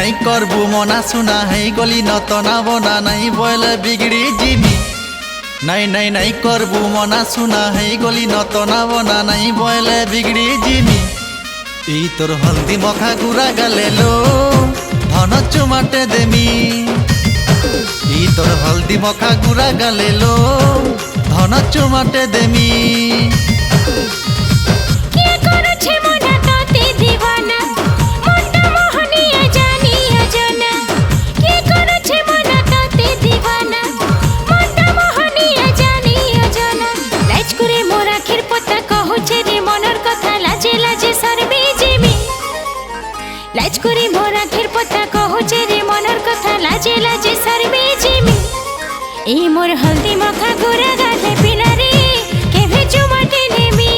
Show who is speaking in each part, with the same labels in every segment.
Speaker 1: নাই করবু মনা শুনা হেই গলি নতনা বনা নাই বলে বিগড়ি জিমি নাই করবু মনা শুনা হেই গলি নতনা বনা নাই বলে বিগড়ি জিমি এই তোর হলদি মখা গুড়া গালে লো ধন চুমাটে দেমি এই তোর হলদি মখা গুড়া গালে লো ধন চুমাটে দেমি
Speaker 2: लाज करे मोर आखिर पता कहूचे रे मनर कथा लाजे लाजे सरबे जिमी ए मोर हल्दी मखा गोरा गाले पिला रे केभे चुमाटे नेमी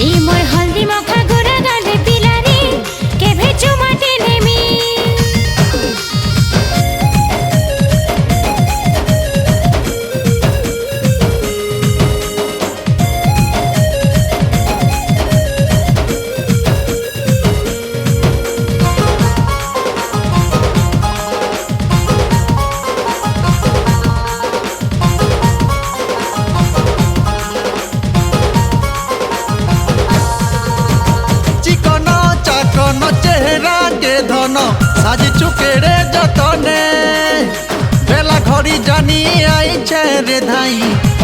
Speaker 2: ए मोर हल्दी मखा गोरा गाले पिला रे केभे चुमाटे नेमी
Speaker 1: चेहरा के धन साज चुकेरे जतने बेला घड़ी जानी आई रे धाई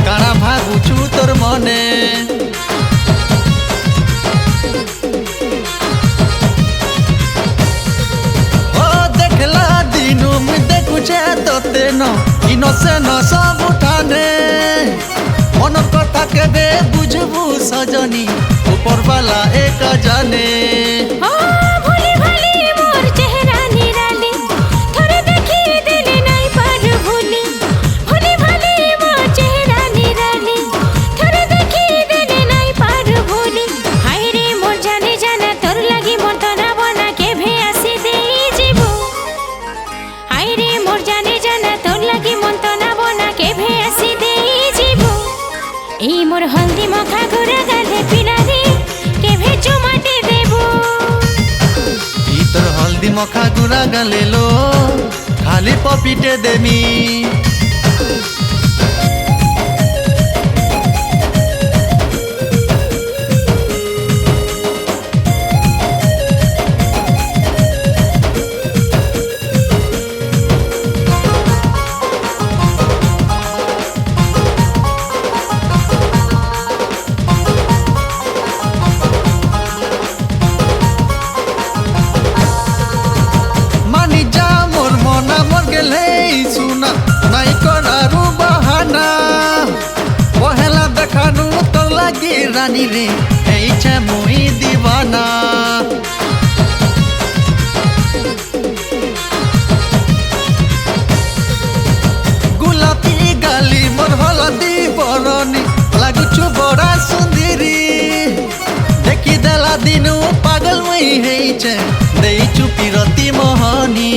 Speaker 1: काना भागुछु तोर मने ओ देखला दिनु मुई देखुछे तोते न इनो से न सब उठाने मन कथा केबे बुझबू सजनी ऊपर वाला एक जाने
Speaker 2: मोर हल्दी मखा गोरा गाले पिला रे केभे चुमाटे देबो
Speaker 1: ई तोर हल्दी मखा गोरा गाले लो खाली पपिटे देमी सुना नाई करारू बहाना पहला देखानु तो लगी रानी रे छे मुई दीवाना गुलाबी गाली मोर हलदी बरनी लागुछु बड़ा सुंदरी देखी देला दिनु पागल मुई हेइछे देइछु पिरती मोहनी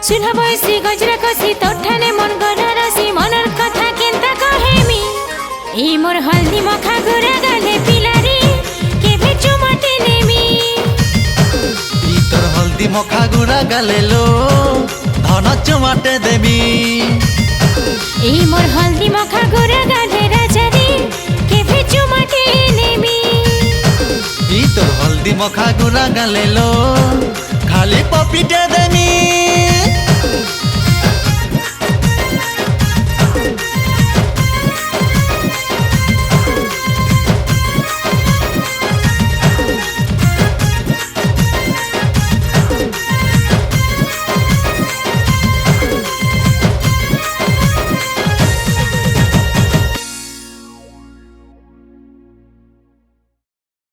Speaker 2: सुना बयसी गजरा कसी तोठाने मन गड़ा रसी मनर कथा केनता कहेमी ए मोर हल्दी मखा गोरा गाले पिला रे केभे चुमाटे नेमी
Speaker 1: ई तोर हल्दी मखा गोरा गाले लो धन चुमाटे देमी
Speaker 2: ए मोर हल्दी मखा गोरा गाले राजा रे केभे चुमाटे नेमी
Speaker 1: ई तोर हल्दी मखा गोरा गाले लो खाली पपिटे देमी।